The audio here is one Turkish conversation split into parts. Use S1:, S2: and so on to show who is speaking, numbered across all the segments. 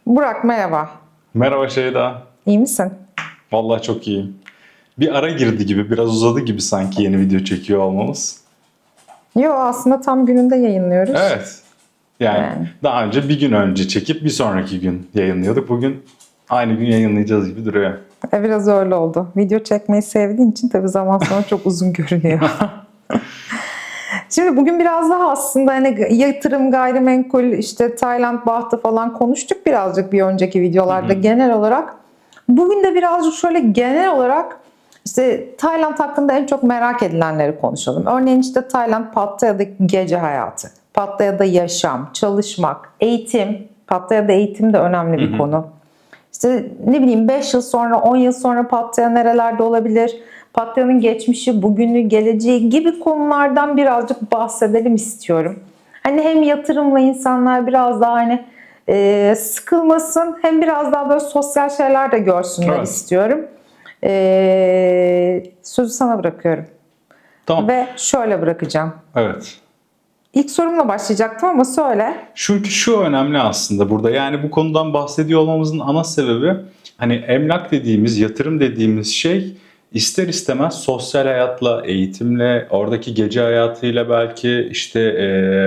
S1: Burak merhaba.
S2: Merhaba Şeyda.
S1: İyi misin?
S2: Vallahi çok iyiyim. Bir ara girdi gibi, biraz uzadı gibi sanki yeni video çekiyor olmamız.
S1: Yo aslında tam gününde yayınlıyoruz.
S2: Evet. Yani
S1: Yani.
S2: daha önce bir gün önce çekip bir sonraki gün yayınlıyorduk. Bugün aynı gün yayınlayacağız gibi duruyor.
S1: Biraz öyle oldu. Video çekmeyi sevdiğin için tabii zaman sonra çok uzun görünüyor. Şimdi bugün biraz daha aslında hani yatırım, gayrimenkul, işte Tayland bahtı falan konuştuk birazcık bir önceki videolarda genel olarak. Bugün de birazcık şöyle genel olarak işte Tayland hakkında en çok merak edilenleri konuşalım. Örneğin işte Tayland, Pattaya'daki gece hayatı, Pattaya'da yaşam, çalışmak, eğitim. Pattaya'da eğitim de önemli bir konu. İşte ne bileyim 5 yıl sonra, 10 yıl sonra Pattaya nerelerde olabilir? Pattaya'nın geçmişi, bugünü, geleceği gibi konulardan birazcık bahsedelim istiyorum. Hani hem yatırımla insanlar biraz daha hani sıkılmasın, hem biraz daha böyle sosyal şeyler de görsünler
S2: Evet.
S1: istiyorum. Sözü sana bırakıyorum.
S2: Tamam.
S1: Ve şöyle bırakacağım.
S2: Evet.
S1: İlk sorumla başlayacaktım ama söyle.
S2: Çünkü şu önemli aslında burada. Yani bu konudan bahsediyor olmamızın ana sebebi hani emlak dediğimiz, yatırım dediğimiz şey ister istemez sosyal hayatla, eğitimle, oradaki gece hayatıyla belki işte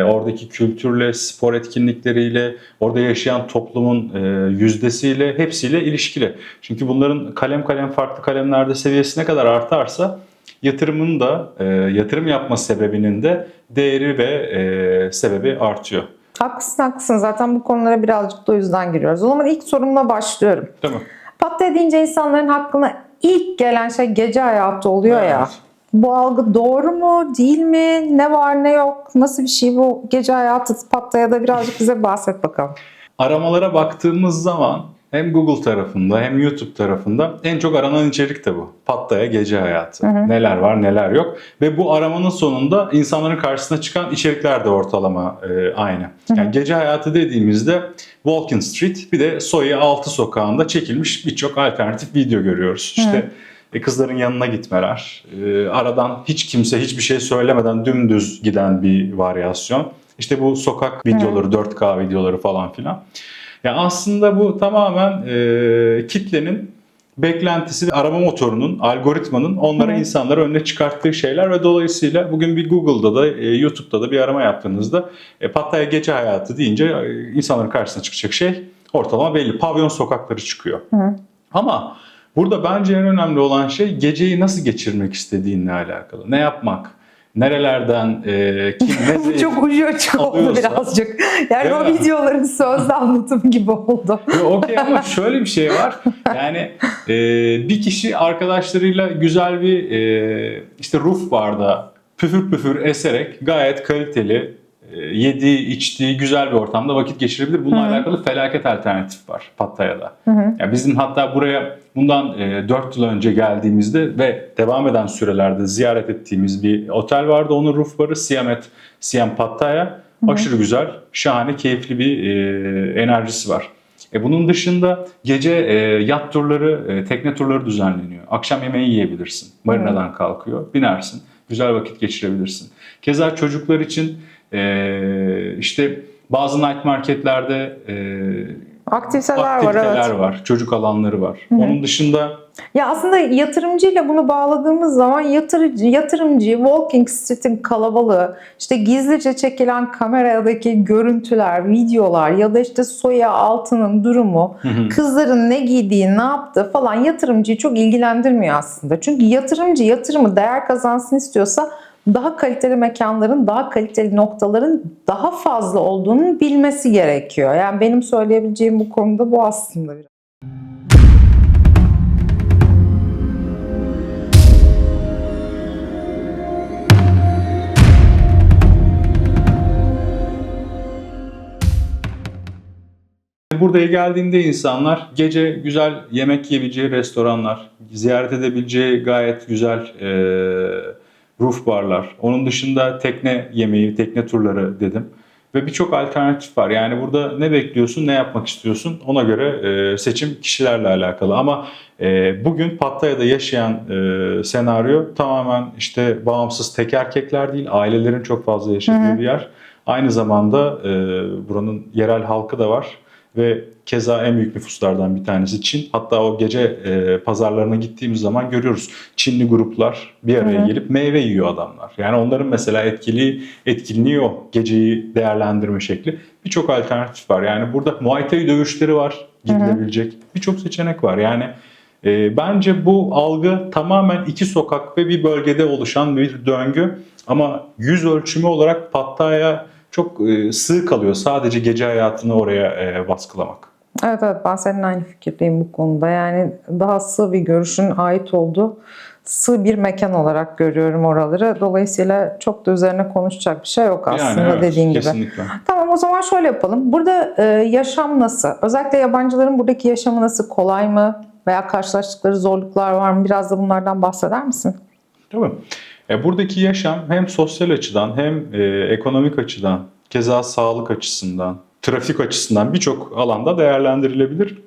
S2: oradaki kültürle, spor etkinlikleriyle, orada yaşayan toplumun yüzdesiyle, hepsiyle ilişkili. Çünkü bunların kalem kalem farklı kalemlerde seviyesi ne kadar artarsa yatırımın da yatırım yapma sebebinin de değeri ve sebebi artıyor.
S1: Haklısın haklısın. Zaten bu konulara birazcık da o yüzden giriyoruz. O zaman ilk sorumla başlıyorum.
S2: Tamam.
S1: Pattaya deyince insanların aklına ilk gelen şey gece hayatı oluyor ya.
S2: Evet.
S1: Bu algı doğru mu, değil mi? Ne var ne yok? Nasıl bir şey bu gece hayatı Pattaya'da birazcık bize bahset bakalım.
S2: Aramalara baktığımız zaman hem Google tarafında hem YouTube tarafında en çok aranan içerik de bu. Pattaya gece hayatı. Neler var neler yok. Ve bu aramanın sonunda insanların karşısına çıkan içerikler de ortalama aynı. Yani gece hayatı dediğimizde Walking Street bir de Soy 6 sokağında çekilmiş birçok alternatif video görüyoruz. İşte kızların yanına gitmeler, aradan hiç kimse hiçbir şey söylemeden dümdüz giden bir varyasyon. İşte bu sokak videoları, 4K videoları falan filan. Ya aslında bu tamamen kitlenin beklentisi ve arama motorunun, algoritmanın onlara insanları önüne çıkarttığı şeyler ve dolayısıyla bugün bir Google'da da YouTube'da da bir arama yaptığınızda Pattaya gece hayatı deyince insanların karşısına çıkacak şey ortalama belli. Pavyon sokakları çıkıyor. Ama burada bence en önemli olan şey geceyi nasıl geçirmek istediğinle alakalı. Ne yapmak? Nerelerden, kim ne
S1: Bu
S2: zevk
S1: çok ucu açık oldu
S2: alıyorsa.
S1: birazcık. Yani o
S2: Değil mi?
S1: videoların sözde anlatım gibi oldu.
S2: Okey ama şöyle bir şey var. Yani bir kişi arkadaşlarıyla güzel bir işte roof barda püfür püfür eserek gayet kaliteli yediği, içtiği güzel bir ortamda vakit geçirebilir. Bununla alakalı felaket alternatif var Pattaya'da. Yani bizim hatta buraya bundan 4 yıl önce geldiğimizde ve devam eden sürelerde ziyaret ettiğimiz bir otel vardı. Onun roof barı Siam Pattaya. Aşırı güzel, şahane, keyifli bir enerjisi var. Bunun dışında gece yat turları, tekne turları düzenleniyor. Akşam yemeği yiyebilirsin. Marinadan kalkıyor, binersin. Güzel vakit geçirebilirsin. Keza çocuklar için işte bazı night marketlerde
S1: Aktiviteler var,
S2: aktiviteler
S1: evet.
S2: var, çocuk alanları var. Onun dışında
S1: Ya aslında yatırımcıyla bunu bağladığımız zaman yatırımcı, Walking Street'in kalabalığı, işte gizlice çekilen kameradaki görüntüler, videolar ya da işte soya altının durumu, kızların ne giydiği, ne yaptığı falan yatırımcıyı çok ilgilendirmiyor aslında. Çünkü yatırımcı yatırımı değer kazansın istiyorsa daha kaliteli mekanların, daha kaliteli noktaların daha fazla olduğunu bilmesi gerekiyor. Yani benim söyleyebileceğim bu konuda bu aslında.
S2: buraya geldiğinde insanlar gece güzel yemek yiyebileceği restoranlar, ziyaret edebileceği gayet güzel roof barlar, onun dışında tekne yemeği, tekne turları dedim. Ve birçok alternatif var. Yani burada ne bekliyorsun, ne yapmak istiyorsun ona göre seçim kişilerle alakalı. Ama bugün Pattaya'da yaşayan senaryo tamamen işte bağımsız tek erkekler değil, ailelerin çok fazla yaşadığı bir yer. Aynı zamanda buranın yerel halkı da var. Ve keza en büyük nüfuslardan bir tanesi Çin. Hatta o gece pazarlarına gittiğimiz zaman görüyoruz. Çinli gruplar bir araya gelip meyve yiyor adamlar. Yani onların mesela etkinliği o. Geceyi değerlendirme şekli. Birçok alternatif var. Yani burada Muay Thai dövüşleri var gidilebilecek. Birçok seçenek var. Yani bence bu algı tamamen iki sokak ve bir bölgede oluşan bir döngü. Ama yüz ölçümü olarak Pattaya çok sığ kalıyor. Sadece gece hayatını oraya baskılamak.
S1: Evet, ben seninle aynı fikirdeyim bu konuda. Yani daha sığ bir görüşün ait olduğu sığ bir mekan olarak görüyorum oraları. Dolayısıyla çok da üzerine konuşacak bir şey yok aslında,
S2: Yani evet,
S1: dediğin gibi.
S2: kesinlikle.
S1: Tamam, o zaman şöyle yapalım. Burada yaşam nasıl? Özellikle yabancıların buradaki yaşamı nasıl? Kolay mı? Veya karşılaştıkları zorluklar var mı? Biraz da bunlardan bahseder misin?
S2: Tabii. Buradaki yaşam hem sosyal açıdan hem ekonomik açıdan, keza sağlık açısından, trafik açısından birçok alanda değerlendirilebilir.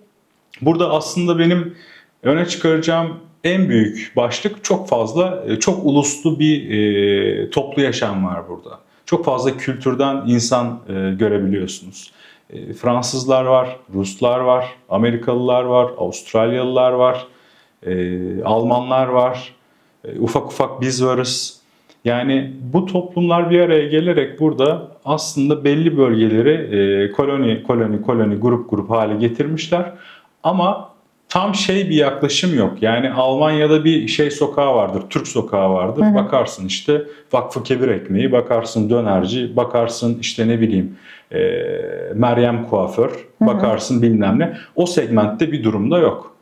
S2: Burada aslında benim öne çıkaracağım en büyük başlık çok fazla, çok uluslu bir toplu yaşam var burada. Çok fazla kültürden insan görebiliyorsunuz. Fransızlar var, Ruslar var, Amerikalılar var, Avustralyalılar var, Almanlar var. Ufak ufak biz varız. Yani bu toplumlar bir araya gelerek burada aslında belli bölgeleri koloni grup hale getirmişler. Ama tam bir yaklaşım yok. Yani Almanya'da bir sokağı vardır, Türk sokağı vardır. Bakarsın işte Vakfı Kebir ekmeği, bakarsın dönerci, bakarsın işte ne bileyim Meryem kuaför, bakarsın bilmem ne. O segmentte bir durumda yok.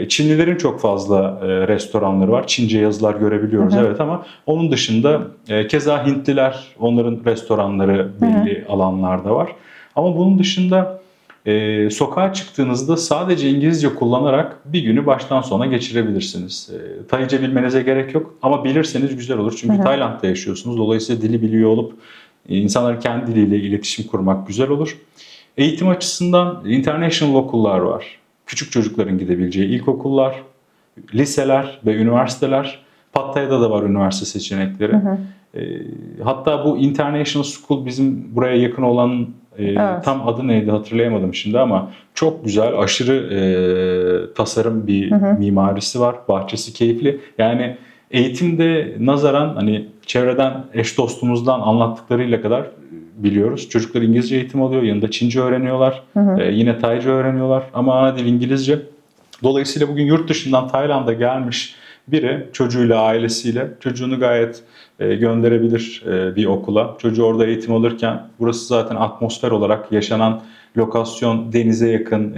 S2: Çinlilerin çok fazla restoranları var. Çince yazılar görebiliyoruz, evet, ama onun dışında keza Hintliler, onların restoranları belli alanlarda var. Ama bunun dışında sokağa çıktığınızda sadece İngilizce kullanarak bir günü baştan sona geçirebilirsiniz. Tayca bilmenize gerek yok ama bilirseniz güzel olur. Çünkü Tayland'da yaşıyorsunuz. Dolayısıyla dili biliyor olup insanların kendi diliyle iletişim kurmak güzel olur. Eğitim açısından international okullar var. Küçük çocukların gidebileceği ilkokullar, liseler ve üniversiteler. Pattaya'da da var üniversite seçenekleri. Hatta bu International School bizim buraya yakın olan evet. Tam adı neydi hatırlayamadım şimdi ama çok güzel, aşırı tasarım bir mimarisi var. Bahçesi keyifli. Yani eğitimde nazaran hani çevreden, eş dostumuzdan anlattıklarıyla kadar biliyoruz. Çocuklar İngilizce eğitim alıyor, yanında Çince öğreniyorlar, yine Tayca öğreniyorlar ama ana dil İngilizce. Dolayısıyla bugün yurt dışından Tayland'a gelmiş biri çocuğuyla, ailesiyle çocuğunu gayet gönderebilir bir okula. Çocuğu orada eğitim alırken burası zaten atmosfer olarak yaşanan lokasyon, denize yakın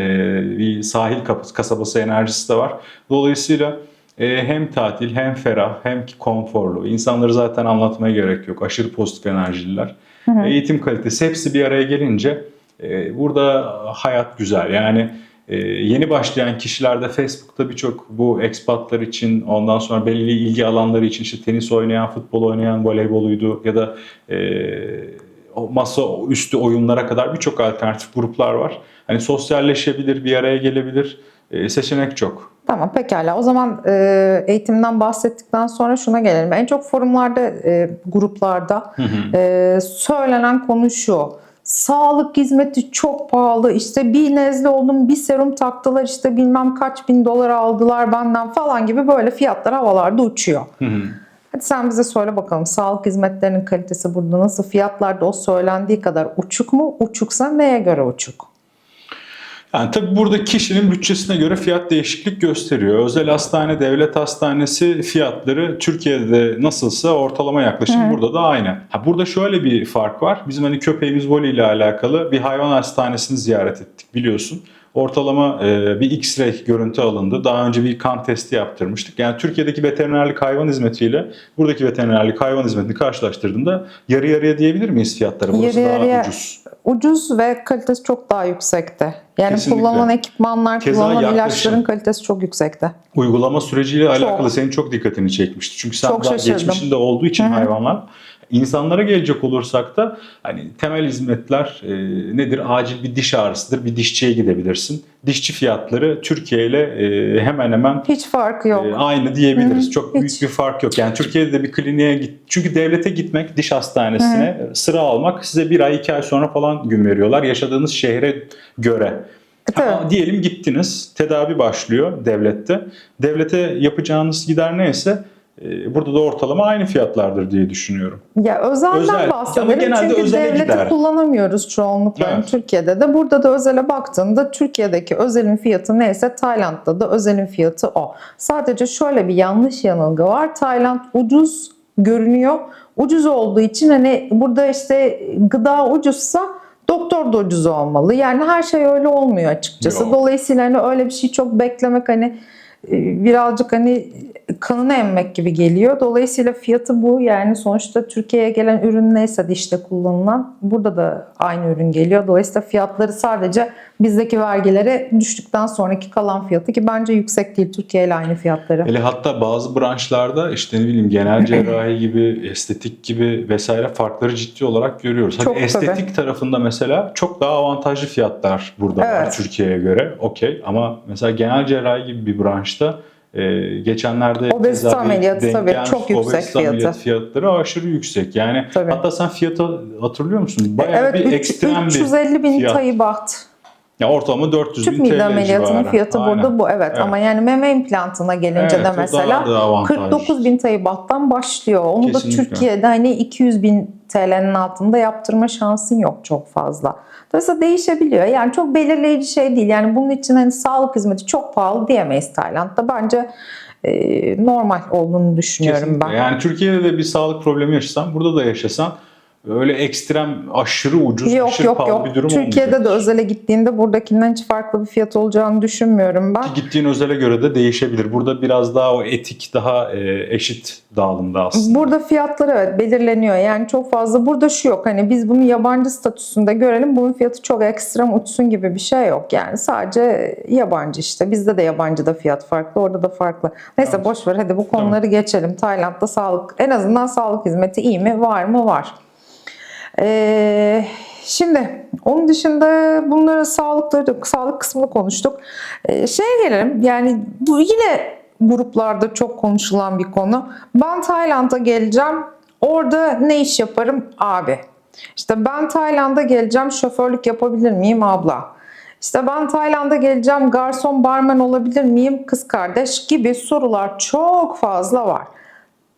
S2: bir sahil kasabası enerjisi de var. Dolayısıyla hem tatil hem ferah hem konforlu. İnsanları zaten anlatmaya gerek yok. Aşırı pozitif enerjililer. Eğitim kalitesi hepsi bir araya gelince burada hayat güzel. Yani yeni başlayan kişilerde Facebook'ta birçok bu expatlar için, ondan sonra belli ilgi alanları için işte tenis oynayan, futbol oynayan, voleyboluydu ya da masa üstü oyunlara kadar birçok alternatif gruplar var. Hani sosyalleşebilir, bir araya gelebilir. Seçenek çok.
S1: Tamam, pekala. O zaman eğitimden bahsettikten sonra şuna gelelim. En çok forumlarda, gruplarda söylenen konu şu. Sağlık hizmeti çok pahalı. İşte bir nezle oldum, bir serum taktılar, işte bilmem kaç bin dolar aldılar benden falan gibi böyle fiyatlar havalarda uçuyor. Hadi sen bize söyle bakalım, sağlık hizmetlerinin kalitesi burada nasıl? Fiyatlar da o söylendiği kadar uçuk mu? Uçuksa neye göre uçuk?
S2: Yani tabii burada kişinin bütçesine göre fiyat değişiklik gösteriyor. Özel hastane, devlet hastanesi fiyatları Türkiye'de nasılsa ortalama yaklaşım burada da aynı. Burada şöyle bir fark var. Bizim hani köpeğimiz Wally ile alakalı bir hayvan hastanesini ziyaret ettik biliyorsun. Ortalama bir X-ray görüntü alındı. Daha önce bir kan testi yaptırmıştık. Yani Türkiye'deki veterinerlik hayvan hizmetiyle buradaki veterinerlik hayvan hizmetini karşılaştırdığımda yarı yarıya diyebilir miyiz fiyatları? Burası daha ucuz.
S1: Ucuz ve kalitesi çok daha yüksekte. Yani kesinlikle. Kullanılan ekipmanlar, kullanılan ilaçların kalitesi çok yüksekte.
S2: Uygulama süreciyle alakalı senin çok dikkatini çekmişti. Çünkü sen daha geçmişinde olduğu için hayvanlar İnsanlara gelecek olursak da hani temel hizmetler nedir? Acil bir diş ağrısıdır. Bir dişçiye gidebilirsin. Dişçi fiyatları Türkiye ile hemen hemen
S1: Hiç farkı yok.
S2: aynı diyebiliriz.
S1: Hı,
S2: Çok
S1: hiç.
S2: büyük bir fark yok. Yani Türkiye'de de bir kliniğe git. Çünkü devlete gitmek, diş hastanesine sıra almak size 1 ay 2 ay sonra falan gün veriyorlar. Yaşadığınız şehre göre.
S1: Tabii.
S2: Diyelim gittiniz, tedavi başlıyor devlette. Devlete yapacağınız gider neyse burada da ortalama aynı fiyatlardır diye düşünüyorum.
S1: Ya özelden
S2: Özel. Ama
S1: bahsedelim
S2: genelde
S1: çünkü
S2: özele
S1: devleti
S2: gider.
S1: kullanamıyoruz çoğunlukla
S2: Evet.
S1: Türkiye'de de. Burada da özele baktığında Türkiye'deki özelin fiyatı neyse Tayland'da da özelin fiyatı o. Sadece şöyle bir yanlış yanılgı var. Tayland ucuz görünüyor. Ucuz olduğu için hani burada işte gıda ucuzsa doktor da ucuz olmalı. Yani her şey öyle olmuyor açıkçası.
S2: Yok.
S1: Dolayısıyla hani öyle bir şey çok beklemek hani birazcık hani kanını emmek gibi geliyor. Dolayısıyla fiyatı bu. Yani sonuçta Türkiye'ye gelen ürün neyse dişte kullanılan burada da aynı ürün geliyor. Dolayısıyla fiyatları sadece bizdeki vergilere düştükten sonraki kalan fiyatı ki bence yüksek değil, Türkiye ile aynı fiyatları.
S2: Hele hatta bazı branşlarda işte ne bileyim genel cerrahi gibi, estetik gibi vesaire farkları ciddi olarak görüyoruz. Hadi
S1: Çok
S2: estetik
S1: tabii.
S2: tarafında mesela çok daha avantajlı fiyatlar burada var
S1: Evet.
S2: Türkiye'ye göre. Okey, ama mesela genel cerrahi gibi bir branşta geçenlerde
S1: Obezite
S2: keza bir
S1: ameliyatı
S2: denk
S1: tabii
S2: gelmiş,
S1: çok yüksek
S2: obezite
S1: fiyatı.
S2: ameliyat fiyatları aşırı yüksek. Yani
S1: Tabii.
S2: hatta sen fiyatı hatırlıyor musun? Bayağı
S1: Evet,
S2: bir ekstrem bir
S1: 350 bin
S2: fiyat.
S1: Tayyibaht.
S2: Ya ortalama 400
S1: Tüp
S2: bin
S1: mide
S2: TL
S1: ameliyatının
S2: civarı.
S1: fiyatı
S2: Aynen.
S1: burada bu. Evet. Ama yani meme implantına gelince
S2: Evet,
S1: de
S2: o
S1: mesela
S2: daha da avantajlı.
S1: 49 bin Tayyibaht'tan başlıyor. Onu
S2: Kesinlikle.
S1: da Türkiye'de hani 200 bin TL'nin altında yaptırma şansın yok çok fazla. Dolayısıyla değişebiliyor. Yani çok belirleyici şey değil. Yani bunun için hani sağlık hizmeti çok pahalı diyemeyiz Tayland'da. Bence normal olduğunu düşünüyorum
S2: Kesinlikle.
S1: ben.
S2: Yani Türkiye'de de bir sağlık problemi yaşasan, burada da yaşasan öyle ekstrem, aşırı ucuz,
S1: Yok
S2: aşırı
S1: yok
S2: pahalı
S1: yok.
S2: bir durum
S1: Türkiye'de de
S2: olmayacaktır.
S1: özele gittiğinde buradakinden hiç farklı bir fiyat olacağını düşünmüyorum ben.
S2: Ki gittiğin özele göre de değişebilir. Burada biraz daha o etik, daha eşit dağılımda aslında.
S1: Burada fiyatlar evet belirleniyor. Yani çok fazla burada şu yok. Hani biz bunu yabancı statüsünde görelim. Bunun fiyatı çok ekstrem uçsun gibi bir şey yok. Yani sadece yabancı işte. Bizde de yabancı da fiyat farklı. Orada da farklı. Neyse
S2: Evet.
S1: boş ver. Hadi bu konuları geçelim. Tayland'da sağlık, en azından sağlık hizmeti iyi mi? Var mı? Var. Şimdi onun dışında bunları sağlık kısmını konuştuk. Şeye gelelim. Yani bu yine gruplarda çok konuşulan bir konu. Ben Tayland'a geleceğim. Orada ne iş yaparım abi? İşte ben Tayland'a geleceğim. Şoförlük yapabilir miyim abla? İşte ben Tayland'a geleceğim. Garson, barmen olabilir miyim kız kardeş gibi sorular çok fazla var.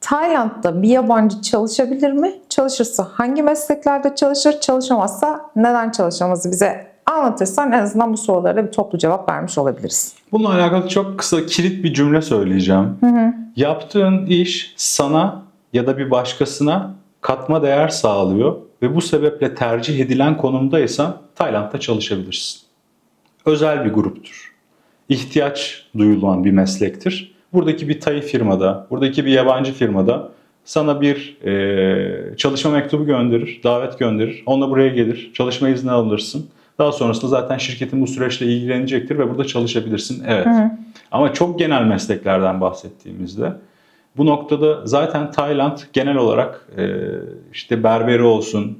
S1: Tayland'da bir yabancı çalışabilir mi? Çalışırsa hangi mesleklerde çalışır? Çalışamazsa neden çalışamaz? Bize anlatırsan en azından bu sorulara bir toplu cevap vermiş olabiliriz.
S2: Bununla alakalı çok kısa, kilit bir cümle söyleyeceğim. Yaptığın iş sana ya da bir başkasına katma değer sağlıyor ve bu sebeple tercih edilen konumdaysan Tayland'da çalışabilirsin. Özel bir gruptur. İhtiyaç duyulan bir meslektir. Buradaki bir Tay firmada, buradaki bir yabancı firmada sana bir çalışma mektubu gönderir, davet gönderir. Onunla buraya gelir, çalışma izni alırsın. Daha sonrasında zaten şirketin bu süreçle ilgilenecektir ve burada çalışabilirsin. Evet. Ama çok genel mesleklerden bahsettiğimizde bu noktada zaten Tayland genel olarak işte berberi olsun,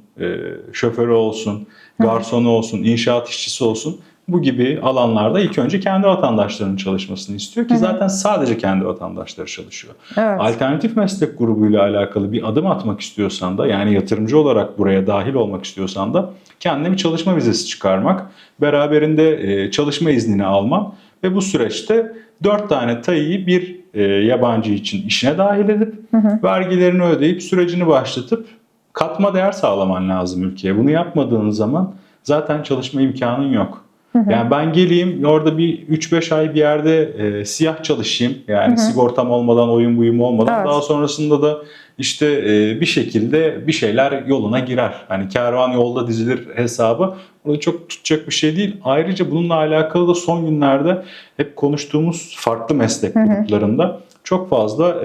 S2: şoförü olsun, garsonu olsun, inşaat işçisi olsun, bu gibi alanlarda ilk önce kendi vatandaşlarının çalışmasını istiyor ki zaten sadece kendi vatandaşları çalışıyor.
S1: Evet.
S2: Alternatif meslek grubuyla alakalı bir adım atmak istiyorsan da, yani yatırımcı olarak buraya dahil olmak istiyorsan da kendine bir çalışma vizesi çıkarmak, beraberinde çalışma iznini alman ve bu süreçte 4 tane Tay'ı bir yabancı için işine dahil edip vergilerini ödeyip sürecini başlatıp katma değer sağlaman lazım ülkeye. Bunu yapmadığın zaman zaten çalışma imkanın yok. Yani ben geleyim orada bir 3-5 ay bir yerde siyah çalışayım. Yani sigortam olmadan, oyun buyum olmadan.
S1: Evet.
S2: Daha sonrasında da işte bir şekilde bir şeyler yoluna girer. Hani kervan yolda dizilir hesabı. Burada çok tutacak bir şey değil. Ayrıca bununla alakalı da son günlerde hep konuştuğumuz farklı meslek gruplarında çok fazla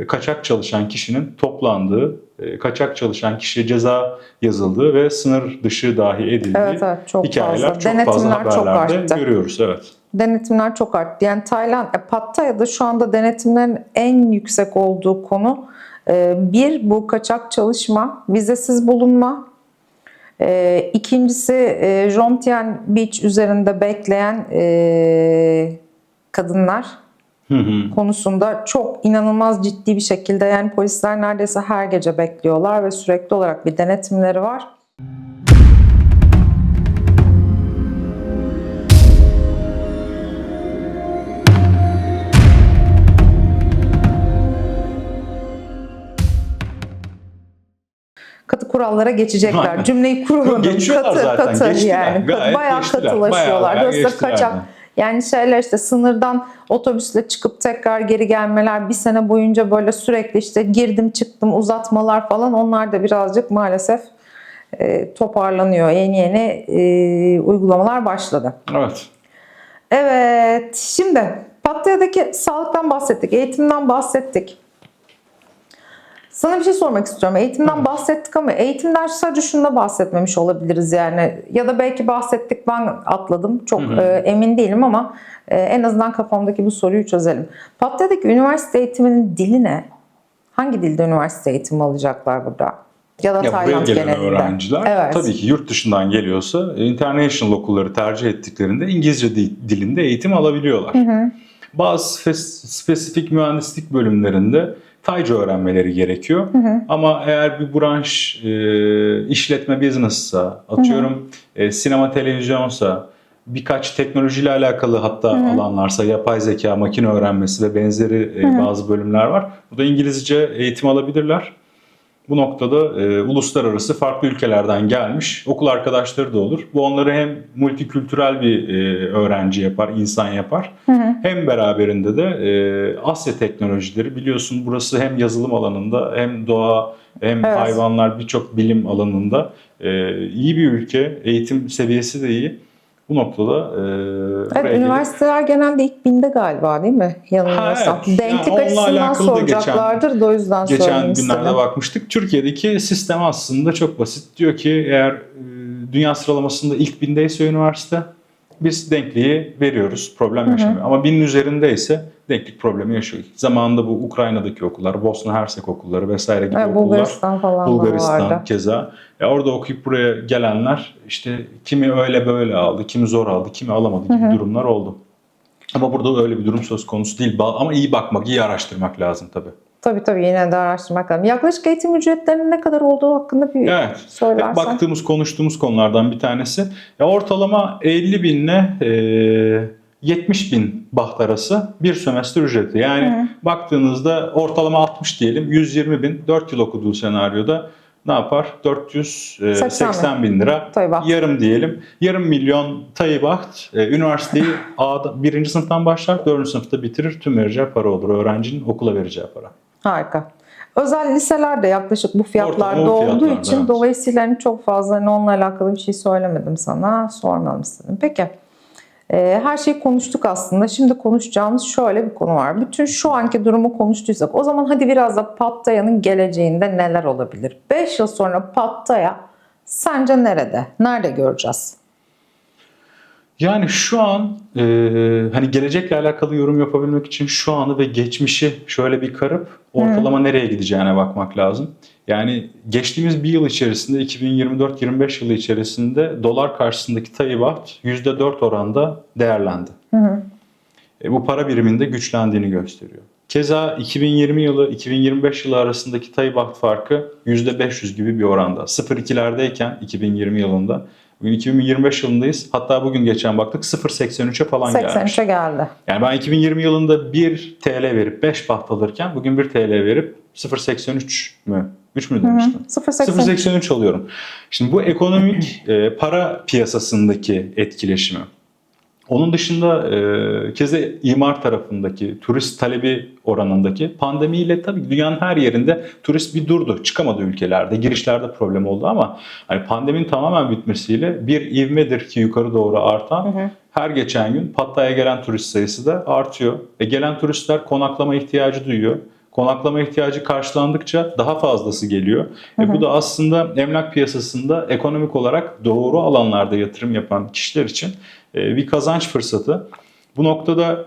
S2: kaçak çalışan kişinin toplandığı, kaçak çalışan kişiye ceza yazıldığı ve sınır dışı dahi edildiği
S1: Evet, çok
S2: hikayeler
S1: fazla.
S2: çok fazla
S1: Denetimler çok
S2: haberlerde
S1: arttı.
S2: görüyoruz. Evet.
S1: Denetimler çok arttı. Yani Pattaya'da şu anda denetimlerin en yüksek olduğu konu Bir, bu kaçak çalışma, vizesiz bulunma. İkincisi Jomtien Beach üzerinde bekleyen kadınlar konusunda çok inanılmaz ciddi bir şekilde, yani polisler neredeyse her gece bekliyorlar ve sürekli olarak bir denetimleri var. Katı kurallara geçecekler.
S2: Aynen.
S1: Cümleyi kuramadım.
S2: Geçiyorlar zaten.
S1: Katı
S2: Geçtiler.
S1: yani.
S2: Gayet
S1: Bayağı
S2: geçtiler.
S1: katılaşıyorlar.
S2: Bayağı
S1: Dolayısıyla
S2: geçtiler
S1: kaçak.
S2: de.
S1: Yani şeyler işte, sınırdan otobüsle çıkıp tekrar geri gelmeler, bir sene boyunca böyle sürekli işte girdim çıktım uzatmalar falan, onlar da birazcık maalesef toparlanıyor. Yeni uygulamalar başladı.
S2: Evet.
S1: Evet, şimdi Pattaya'daki sağlıktan bahsettik, eğitimden bahsettik. Sana bir şey sormak istiyorum. Eğitimden bahsettik ama eğitimden sadece şunda bahsetmemiş olabiliriz yani. Ya da belki bahsettik, ben atladım. Çok emin değilim ama en azından kafamdaki bu soruyu çözelim. Pattaya'daki üniversite eğitiminin dili ne? Hangi dilde üniversite eğitimi alacaklar burada? Ya da
S2: Ya buraya
S1: Tayland
S2: gelen
S1: genelinde.
S2: öğrenciler
S1: Evet.
S2: tabii ki yurt dışından geliyorsa international okulları tercih ettiklerinde İngilizce dilinde eğitim alabiliyorlar. Bazı spesifik mühendislik bölümlerinde Tayca öğrenmeleri gerekiyor. Ama eğer bir branş işletme business'sa, atıyorum sinema televizyonsa, birkaç teknolojiyle alakalı hatta alanlarsa, yapay zeka, makine öğrenmesi ve benzeri bazı bölümler var. Burada İngilizce eğitim alabilirler. Bu noktada uluslararası farklı ülkelerden gelmiş okul arkadaşları da olur. Bu onları hem multikültürel bir öğrenci yapar, insan yapar. Hem beraberinde de Asya teknolojileri, biliyorsun burası hem yazılım alanında hem doğa hem hayvanlar, birçok bilim alanında iyi bir ülke. Eğitim seviyesi de iyi. Bu noktada
S1: evet, üniversiteler genelde ilk binde galiba, değil mi? Yanılmıyorsam.
S2: Evet.
S1: Denklik
S2: Yani
S1: açısından soracaklardır da o yüzden
S2: geçen
S1: söylemek
S2: günlerde
S1: istedim.
S2: bakmıştık. Türkiye'deki sistem aslında çok basit. Diyor ki eğer dünya sıralamasında ilk bindeyse üniversite, biz denkliği veriyoruz. Problem yaşamıyor. Ama binin üzerindeyse denklik problemi yaşıyor. Zamanında bu Ukrayna'daki okullar, Bosna Hersek okulları vesaire gibi okullar.
S1: Bulgaristan falan da
S2: Bulgaristan
S1: vardı.
S2: keza. Orada okuyup buraya gelenler işte kimi öyle böyle aldı, kimi zor aldı, kimi alamadı gibi durumlar oldu. Ama burada öyle bir durum söz konusu değil. Ama iyi bakmak, iyi araştırmak lazım tabii.
S1: Tabii yine de araştırmak lazım. Yaklaşık eğitim ücretlerinin ne kadar olduğu hakkında bir söylersen.
S2: Hep baktığımız, konuştuğumuz konulardan bir tanesi. Ortalama 50 binle 70 bin baht arası bir sömestr ücreti. Yani baktığınızda ortalama 60 diyelim, 120 bin, 4 yıl okuduğu senaryoda ne yapar? 480 bin lira. Yarım diyelim. Yarım milyon Thai baht. Üniversiteyi birinci sınıftan başlar, 4. sınıfta bitirir. Tüm vereceği para olur. Öğrencinin okula vereceği para.
S1: Harika. Özel liseler de yaklaşık bu fiyatlarda olduğu için evet. Dolayısıyla çok fazla onunla alakalı bir şey söylemedim sana. Sormam istedim. Peki. Her şeyi konuştuk aslında. Şimdi konuşacağımız şöyle bir konu var. Bütün şu anki durumu konuştuysak o zaman hadi biraz da Pattaya'nın geleceğinde neler olabilir? 5 yıl sonra Pattaya sence nerede? Nerede göreceğiz?
S2: Yani şu an hani gelecekle alakalı yorum yapabilmek için şu anı ve geçmişi şöyle bir karıp ortalama nereye gideceğine bakmak lazım. Yani geçtiğimiz bir yıl içerisinde 2024-25 yılı içerisinde dolar karşısındaki Thai baht %4 oranda değerlendi. Bu para biriminde güçlendiğini gösteriyor. Keza 2020 yılı 2025 yılı arasındaki Thai baht farkı %500 gibi bir oranda. 0.2'lerdeyken 2020 yılında, bugün 2025 yılındayız. Hatta bugün geçen baktık 0.83'e falan gelmiş.
S1: 83'e geldi.
S2: Yani ben 2020 yılında 1 TL verip 5 baht alırken bugün 1 TL verip 0.83 mü? 3 mü demiştim? 0.83 alıyorum. Şimdi bu ekonomik para piyasasındaki etkileşimi. Onun dışında keza imar tarafındaki turist talebi oranındaki pandemiyle tabii dünyanın her yerinde turist bir durdu. Çıkamadı ülkelerde. Girişlerde problem oldu ama hani pandeminin tamamen bitmesiyle bir ivmedir ki yukarı doğru artan. Her geçen gün Pattaya'ya gelen turist sayısı da artıyor. Gelen turistler konaklama ihtiyacı duyuyor. Konaklama ihtiyacı karşılandıkça daha fazlası geliyor. Bu da aslında emlak piyasasında ekonomik olarak doğru alanlarda yatırım yapan kişiler için bir kazanç fırsatı. Bu noktada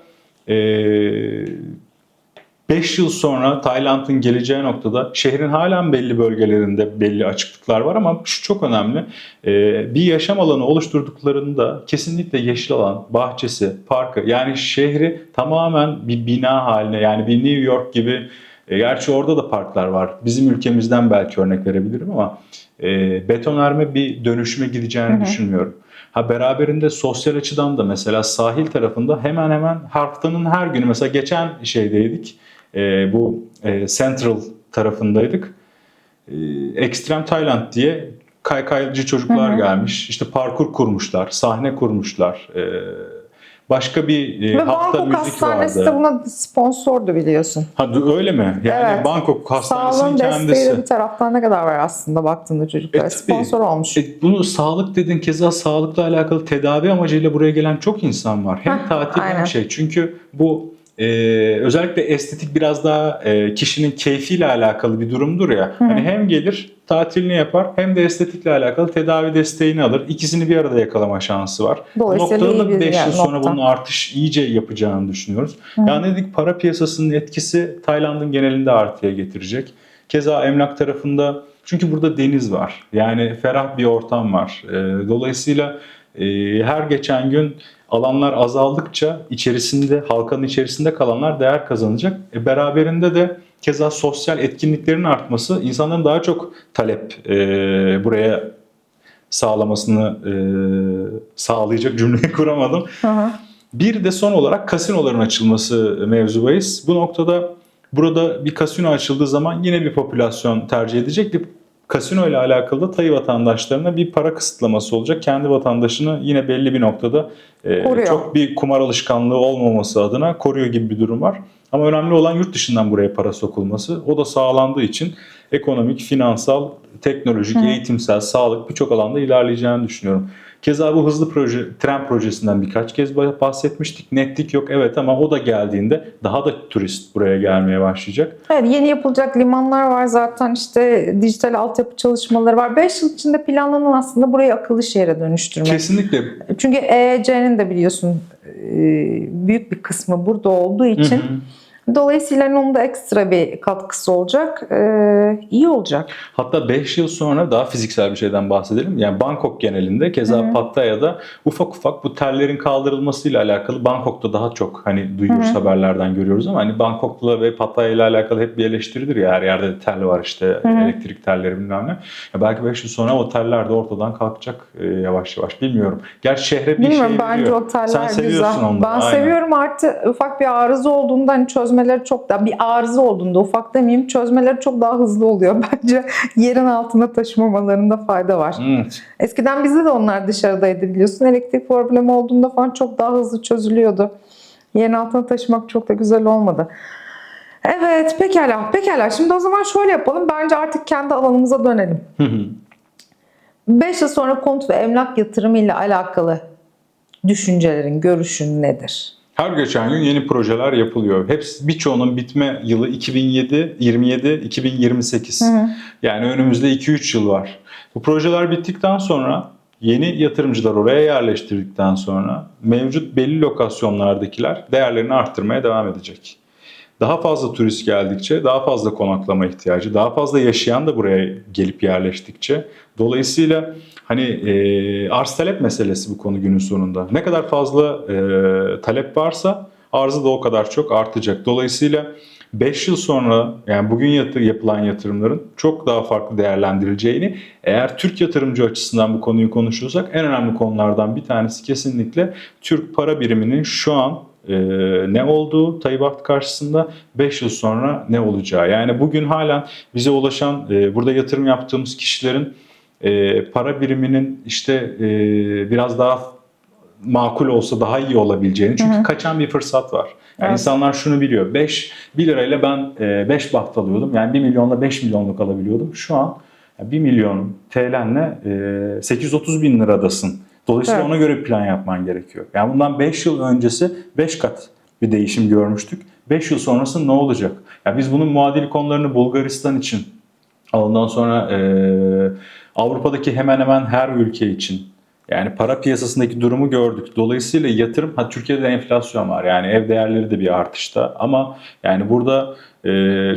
S2: 5 yıl sonra Tayland'ın geleceği noktada şehrin halen belli bölgelerinde belli açıklıklar var ama şu çok önemli. Bir yaşam alanı oluşturduklarında kesinlikle yeşil alan, bahçesi, parkı, yani şehri tamamen bir bina haline, yani bir New York gibi, gerçi orada da parklar var. Bizim ülkemizden belki örnek verebilirim ama betonarme bir dönüşüme gideceğini düşünmüyorum. Ha, beraberinde sosyal açıdan da mesela sahil tarafında hemen hemen haftanın her günü, mesela geçen şeydeydik, bu Central tarafındaydık. Extreme Thailand diye kaykaycı çocuklar gelmiş. İşte parkur kurmuşlar, sahne kurmuşlar. Başka bir
S1: Ve
S2: hafta
S1: Bangkok
S2: müzik
S1: Hastanesi
S2: vardı.
S1: de buna sponsordu biliyorsun.
S2: Ha, öyle mi? Yani
S1: Evet.
S2: Bangkok Hastanesi'nin
S1: Sağlığın desteği
S2: kendisi.
S1: de bir taraftan ne kadar var aslında baktığında çocuklara.
S2: Tabii.
S1: Sponsor olmuş.
S2: Bunu sağlık dedin, keza sağlıkla alakalı tedavi amacıyla buraya gelen çok insan var. Hem tatil
S1: aynen.
S2: hem şey. Çünkü bu özellikle estetik biraz daha kişinin keyfiyle alakalı bir durumdur ya. Hani hem gelir tatilini yapar hem de estetikle alakalı tedavi desteğini alır. İkisini bir arada yakalama şansı var. Bu
S1: Dolayısıyla
S2: noktada
S1: iyi
S2: da
S1: bir
S2: 5 yıl sonra
S1: nokta.
S2: bunun artış iyice yapacağını düşünüyoruz. Yani dedik, para piyasasının etkisi Tayland'ın genelinde artıya getirecek. Keza emlak tarafında, çünkü burada deniz var. Yani ferah bir ortam var. Dolayısıyla her geçen gün alanlar azaldıkça halkanın içerisinde kalanlar değer kazanacak. Beraberinde de keza sosyal etkinliklerin artması insanların daha çok talep buraya sağlamasını sağlayacak, cümleyi kuramadım. Bir de son olarak kasinoların açılması mevzu bahis. Bu noktada burada bir kasino açıldığı zaman yine bir popülasyon tercih edecek. Bir kasino ile alakalı da Tay vatandaşlarına bir para kısıtlaması olacak. Kendi vatandaşını yine belli bir noktada çok bir kumar alışkanlığı olmaması adına koruyor gibi bir durum var. Ama önemli olan yurt dışından buraya para sokulması. O da sağlandığı için ekonomik, finansal, teknolojik, eğitimsel, sağlık birçok alanda ilerleyeceğini düşünüyorum. Keza bu hızlı tren projesinden birkaç kez bahsetmiştik. Netlik yok evet, ama o da geldiğinde daha da turist buraya gelmeye başlayacak.
S1: Evet, yeni yapılacak limanlar var zaten, işte dijital altyapı çalışmaları var. 5 yıl içinde planlanan aslında burayı akıllı şehre dönüştürmek.
S2: Kesinlikle.
S1: Çünkü EEC'nin de biliyorsun büyük bir kısmı burada olduğu için dolayısıyla onun da ekstra bir katkısı olacak. İyi olacak.
S2: Hatta 5 yıl sonra daha fiziksel bir şeyden bahsedelim. Yani Bangkok genelinde, keza Pattaya'da ufak ufak bu tellerin kaldırılmasıyla alakalı, Bangkok'ta daha çok hani duyuyoruz, haberlerden görüyoruz ama hani Bangkok'la ve Pattaya ile alakalı hep bir eleştiridir ya, her yerde tel var işte, elektrik telleri bilmem ne. Ya belki 5 yıl sonra o teller de ortadan kalkacak yavaş yavaş, bilmiyorum. Gerçi şehre bir
S1: Bilmiyorum,
S2: şey
S1: bence
S2: veriyor.
S1: o teller
S2: Sen seviyorsun
S1: güzel.
S2: onları.
S1: Ben
S2: Aynen.
S1: seviyorum, artı ufak bir arıza olduğunda hani çözmeleri çok daha, bir arıza olduğunda, ufak demeyeyim, çözmeleri çok daha hızlı oluyor. Bence yerin altına taşımamalarında fayda var.
S2: Evet.
S1: Eskiden bizde de onlar dışarıdaydı biliyorsun. Elektrik problemi olduğunda falan çok daha hızlı çözülüyordu. Yerin altına taşımak çok da güzel olmadı. Evet, pekala. Şimdi o zaman şöyle yapalım. Bence artık kendi alanımıza dönelim. 5 yıl sonra konut ve emlak yatırımı ile alakalı düşüncelerin, görüşün nedir?
S2: Her geçen gün yeni projeler yapılıyor. Hepsi, birçoğunun bitme yılı 2027, 2028. Yani önümüzde 2-3 yıl var. Bu projeler bittikten sonra, yeni yatırımcılar oraya yerleştirdikten sonra mevcut belli lokasyonlardakiler değerlerini arttırmaya devam edecek. Daha fazla turist geldikçe, daha fazla konaklama ihtiyacı, daha fazla yaşayan da buraya gelip yerleştikçe, dolayısıyla hani arz talep meselesi bu konu günün sonunda. Ne kadar fazla talep varsa arzı da o kadar çok artacak. Dolayısıyla 5 yıl sonra, yani bugün yapılan yatırımların çok daha farklı değerlendirileceğini, eğer Türk yatırımcı açısından bu konuyu konuşursak, en önemli konulardan bir tanesi kesinlikle Türk para biriminin şu an ne olduğu, Tay Baht karşısında 5 yıl sonra ne olacağı. Yani bugün halen bize ulaşan, burada yatırım yaptığımız kişilerin para biriminin işte biraz daha makul olsa daha iyi olabileceğini. Çünkü kaçan bir fırsat var. Yani insanlar şunu biliyor. 1 lirayla ben 5 baht alıyordum. Yani 1 milyonla 5 milyonluk alabiliyordum. Şu an 1 milyon TL'nle 830 bin liradasın. Dolayısıyla ona göre plan yapman gerekiyor. Yani bundan 5 yıl öncesi 5 kat bir değişim görmüştük. 5 yıl sonrası ne olacak? Ya biz bunun muadil konularını Bulgaristan için, ondan sonra Avrupa'daki hemen hemen her ülke için, Yani para piyasasındaki durumu gördük. Dolayısıyla yatırım, Türkiye'de enflasyon var. Yani ev değerleri de bir artışta. Ama yani burada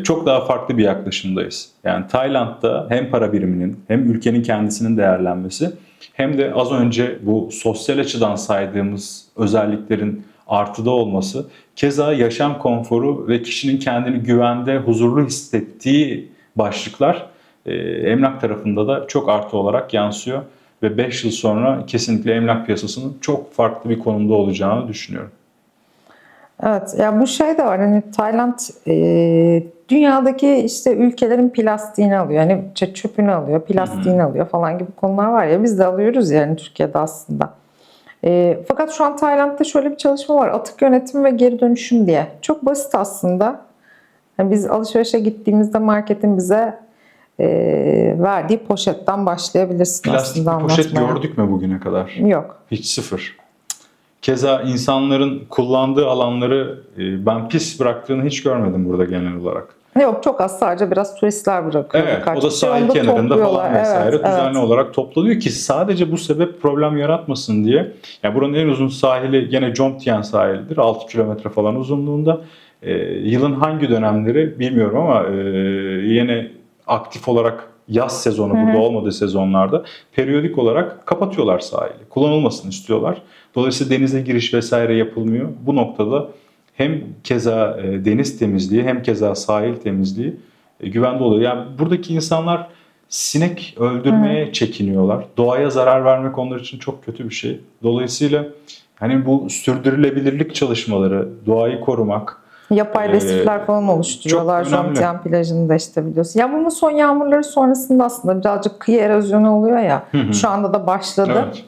S2: çok daha farklı bir yaklaşımdayız. Yani Tayland'da hem para biriminin hem ülkenin kendisinin değerlenmesi hem de az önce bu sosyal açıdan saydığımız özelliklerin artıda olması, keza yaşam konforu ve kişinin kendini güvende, huzurlu hissettiği başlıklar emlak tarafında da çok artı olarak yansıyor. Ve 5 yıl sonra kesinlikle emlak piyasasının çok farklı bir konumda olacağını düşünüyorum.
S1: Evet, ya bu şey de var, hani Tayland dünyadaki işte ülkelerin plastiğini alıyor, hani çöpünü alıyor, plastiğini alıyor falan gibi konular var ya, biz de alıyoruz yani Türkiye'de aslında. Fakat şu an Tayland'da şöyle bir çalışma var, atık yönetimi ve geri dönüşüm diye. Çok basit aslında. Yani biz alışverişe gittiğimizde marketin bize verdiği poşetten başlayabilirsin
S2: Plastik
S1: aslında
S2: bir poşet
S1: anlatmaya.
S2: gördük mü bugüne kadar?
S1: Yok.
S2: Hiç, sıfır. Keza insanların kullandığı alanları ben pis bıraktığını hiç görmedim burada genel olarak.
S1: Yok, çok az, sadece biraz turistler bırakıyor.
S2: Evet,
S1: birkaç
S2: o da
S1: kişi.
S2: sahil
S1: Onu da
S2: kenarında
S1: topluyorlar.
S2: falan vesaire
S1: Evet,
S2: düzenli
S1: evet.
S2: olarak toplanıyor ki sadece bu sebep problem yaratmasın diye. Ya buranın en uzun sahili gene Jomtien sahilidir. 6 kilometre falan uzunluğunda. Yılın hangi dönemleri bilmiyorum ama yine aktif olarak yaz sezonu burada olmadığı sezonlarda periyodik olarak kapatıyorlar sahili. Kullanılmasını istiyorlar. Dolayısıyla denize giriş vesaire yapılmıyor. Bu noktada hem keza deniz temizliği hem keza sahil temizliği güvende oluyor. Yani buradaki insanlar sinek öldürmeye çekiniyorlar. Doğaya zarar vermek onlar için çok kötü bir şey. Dolayısıyla hani bu sürdürülebilirlik çalışmaları, doğayı korumak
S1: Yapay resifler falan oluşturuyorlar
S2: çok önemli.
S1: Jomtien plajında, işte biliyorsun. Ya bunun son yağmurları sonrasında aslında birazcık kıyı erozyonu oluyor ya. Şu anda da başladı.
S2: Evet.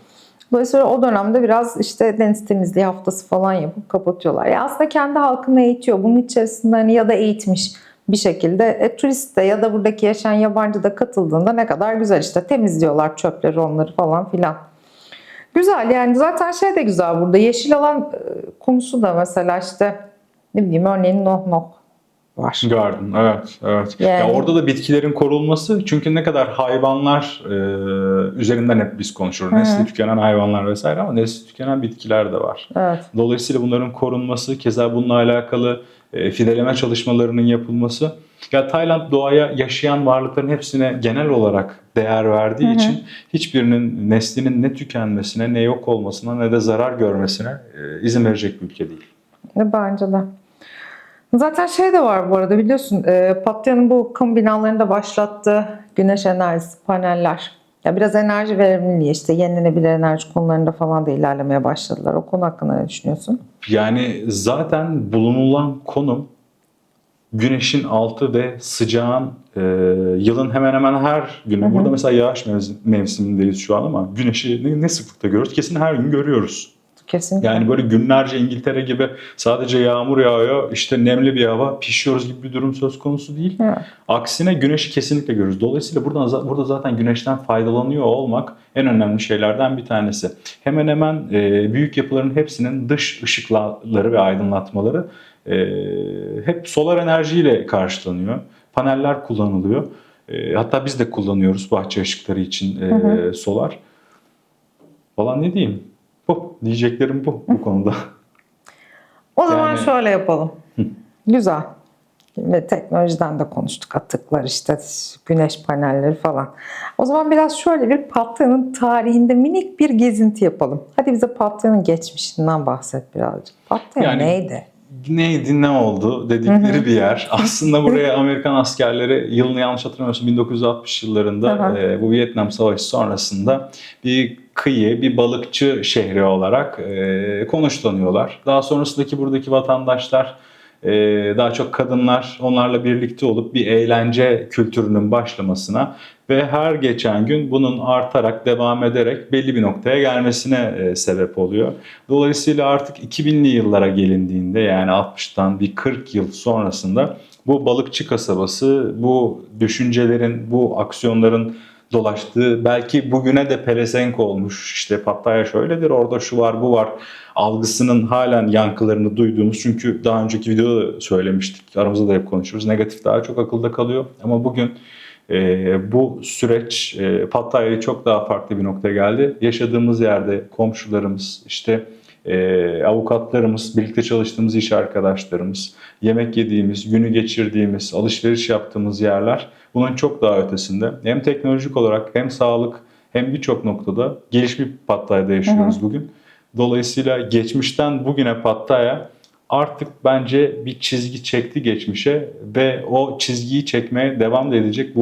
S1: Dolayısıyla o dönemde biraz işte deniz temizliği haftası falan yapıp kapatıyorlar. Ya aslında kendi halkını eğitiyor. Bunun içerisinde hani ya da eğitmiş bir şekilde turist de ya da buradaki yaşayan yabancı da katıldığında ne kadar güzel, işte temizliyorlar çöpleri, onları falan filan. Güzel yani, zaten şey de güzel burada. Yeşil alan konusu da mesela işte ne bileyim, örneğin Noh Noh var.
S2: Garden, evet, evet.
S1: Yani-
S2: Ya orada da bitkilerin korunması, çünkü ne kadar hayvanlar üzerinden hep biz konuşuruz. Nesli tükenen hayvanlar vesaire ama nesli tükenen bitkiler de var.
S1: Evet.
S2: Dolayısıyla bunların korunması, keza bununla alakalı fideleme çalışmalarının yapılması. Ya Tayland doğaya, yaşayan varlıkların hepsine genel olarak değer verdiği için hiçbirinin neslinin ne tükenmesine, ne yok olmasına, ne de zarar görmesine izin verecek bir ülke değil.
S1: Bence de. Zaten şey de var bu arada, biliyorsun Pattaya'nın bu kamu binalarında başlattığı güneş enerjisi paneller. Ya biraz enerji verimliliği, işte yenilenebilir enerji konularında falan da ilerlemeye başladılar. O konu hakkında ne düşünüyorsun?
S2: Yani zaten bulunulan konum güneşin altı ve sıcağın yılın hemen hemen her günü. Burada mesela yağış mevsimindeyiz şu an ama güneşi ne sıklıkta görüyoruz? Kesin her gün görüyoruz.
S1: Kesinlikle.
S2: Yani böyle günlerce İngiltere gibi sadece yağmur yağıyor, işte nemli bir hava, pişiyoruz gibi bir durum söz konusu değil.
S1: Evet.
S2: Aksine güneşi kesinlikle görürüz. Dolayısıyla burada zaten güneşten faydalanıyor olmak en önemli şeylerden bir tanesi. Hemen hemen büyük yapıların hepsinin dış ışıkları ve aydınlatmaları hep solar enerjiyle karşılanıyor. Paneller kullanılıyor. Hatta biz de kullanıyoruz bahçe ışıkları için solar. Falan ne diyeyim? Bu. Diyeceklerim bu konuda.
S1: O zaman
S2: Yani-
S1: şöyle yapalım. Güzel. Ve teknolojiden de konuştuk. Atıklar, işte güneş panelleri falan. O zaman biraz şöyle bir Pattaya'nın tarihinde minik bir gezinti yapalım. Hadi bize Pattaya'nın geçmişinden bahset birazcık. Pattaya
S2: Yani-
S1: neydi?
S2: Neydi, ne oldu dedikleri bir yer. Aslında buraya Amerikan askerleri, yılını yanlış hatırlamıyorsam 1960 yıllarında bu Vietnam Savaşı sonrasında bir kıyı, bir balıkçı şehri olarak konuşlanıyorlar. Daha sonrasındaki buradaki vatandaşlar, daha çok kadınlar onlarla birlikte olup bir eğlence kültürünün başlamasına ve her geçen gün bunun artarak, devam ederek belli bir noktaya gelmesine sebep oluyor. Dolayısıyla artık 2000'li yıllara gelindiğinde, yani 60'tan bir 40 yıl sonrasında bu balıkçı kasabası, bu düşüncelerin, bu aksiyonların dolaştığı, belki bugüne de pelesenk olmuş, işte Pattaya şöyledir, orada şu var, bu var algısının halen yankılarını duyduğumuz, çünkü daha önceki videoda da söylemiştik, aramızda da hep konuşuruz, negatif daha çok akılda kalıyor ama bugün Bu süreç Pattaya'yı çok daha farklı bir noktaya geldi. Yaşadığımız yerde komşularımız, işte avukatlarımız, birlikte çalıştığımız iş arkadaşlarımız, yemek yediğimiz, günü geçirdiğimiz, alışveriş yaptığımız yerler bunun çok daha ötesinde. Hem teknolojik olarak hem sağlık hem birçok noktada gelişmiş bir Pattaya'da yaşıyoruz bugün. Dolayısıyla geçmişten bugüne Pattaya artık bence bir çizgi çekti geçmişe ve o çizgiyi çekmeye devam da edecek.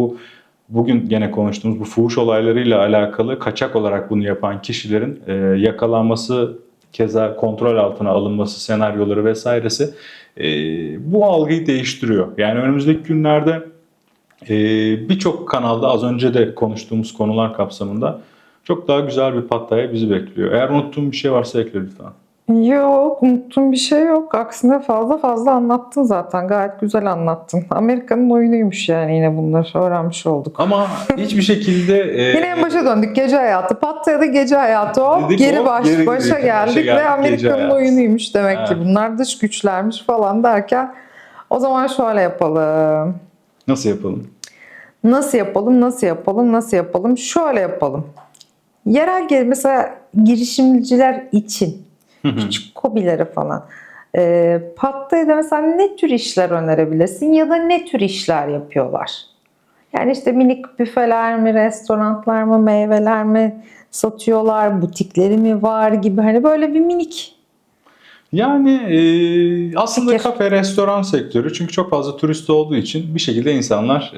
S2: Bugün gene konuştuğumuz bu fuhuş olaylarıyla alakalı kaçak olarak bunu yapan kişilerin yakalanması, keza kontrol altına alınması senaryoları vesairesi bu algıyı değiştiriyor. Yani önümüzdeki günlerde birçok kanalda az önce de konuştuğumuz konular kapsamında çok daha güzel bir Pattaya bizi bekliyor. Eğer unuttuğum bir şey varsa ekle lütfen.
S1: Yok, unuttuğum bir şey yok. Aksine fazla anlattın zaten. Gayet güzel anlattın. Amerika'nın oyunuymuş yani, yine bunları öğrenmiş olduk.
S2: Ama hiçbir şekilde
S1: Yine en başa döndük. Gece hayatı. Pattaya'da gece hayatı o.
S2: Dedik,
S1: Geri
S2: hop,
S1: başa
S2: geri
S1: geldik
S2: geldik.
S1: ve
S2: Gece
S1: Amerika'nın
S2: hayatı.
S1: oyunuymuş demek ki.
S2: Evet.
S1: Bunlar dış güçlermiş falan derken o zaman şöyle yapalım.
S2: nasıl yapalım?
S1: Nasıl yapalım? Şöyle yapalım. Mesela girişimciler için küçük KOBİ'lere falan Pattaya'da mesela ne tür işler önerebilirsin ya da ne tür işler yapıyorlar? Yani işte minik büfeler mi, restoranlar mı, meyveler mi satıyorlar, butikleri mi var gibi, hani böyle bir minik.
S2: Yani aslında
S1: Fikir.
S2: kafe, restoran sektörü, çünkü çok fazla turist olduğu için bir şekilde insanlar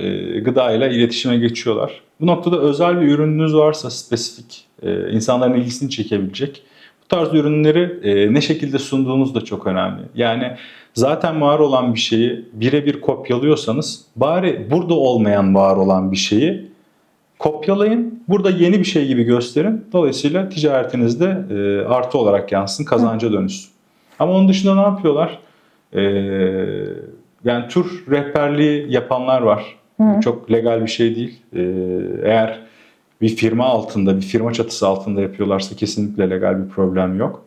S2: gıda ile iletişime geçiyorlar. Bu noktada özel bir ürününüz varsa spesifik, insanların ilgisini çekebilecek, bu tarz ürünleri ne şekilde sunduğunuz da çok önemli. Yani zaten var olan bir şeyi birebir kopyalıyorsanız bari burada olmayan var olan bir şeyi kopyalayın. Burada yeni bir şey gibi gösterin. Dolayısıyla ticaretinizde artı olarak yansın, kazanca dönüşsün. Ama onun dışında ne yapıyorlar? Yani tur rehberliği yapanlar var. Çok legal bir şey değil. Eğer bir firma altında, bir firma çatısı altında yapıyorlarsa kesinlikle legal bir problem yok.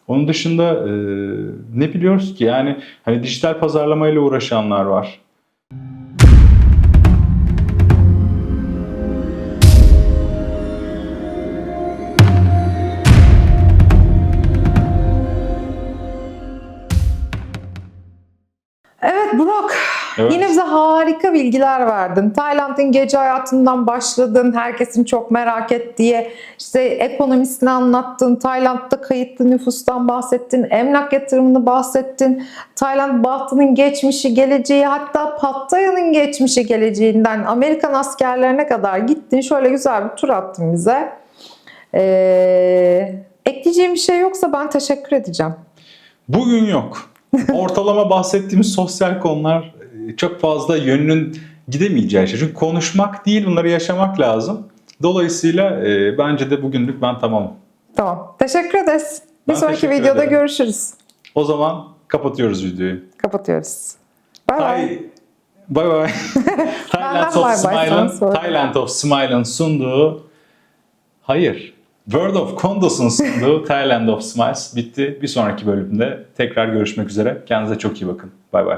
S2: Onun dışında ne biliyoruz ki? Yani hani dijital pazarlamayla uğraşanlar var.
S1: Evet Burak,
S2: Evet.
S1: yine bize harika bilgiler verdin. Tayland'ın gece hayatından başladın, herkesin çok merak ettiği, işte ekonomisini anlattın, Tayland'da kayıtlı nüfustan bahsettin, emlak yatırımını bahsettin, Tayland bahtının geçmişi, geleceği, hatta Pattaya'nın geçmişi, geleceğinden Amerikan askerlerine kadar gittin. Şöyle güzel bir tur attın bize. Ekleyeceğim bir şey yoksa ben teşekkür edeceğim.
S2: Bugün yok. Ortalama bahsettiğimiz sosyal konular çok fazla yönünün gidemeyeceği şey. Çünkü konuşmak değil, bunları yaşamak lazım. Dolayısıyla bence de bugünlük ben tamamım.
S1: Tamam. Teşekkür ederiz. Bir
S2: Ben
S1: sonraki
S2: teşekkür
S1: videoda
S2: ederim.
S1: görüşürüz.
S2: O zaman kapatıyoruz videoyu.
S1: Kapatıyoruz. Bay bay.
S2: Bye bye. Thailand of
S1: bye bye, sen
S2: Smile'ın
S1: söyle.
S2: Thailand of Smile'ın sunduğu World of Condos'un sunduğu Thailand of Smiles bitti. Bir sonraki bölümde tekrar görüşmek üzere. Kendinize çok iyi bakın. Bye bye.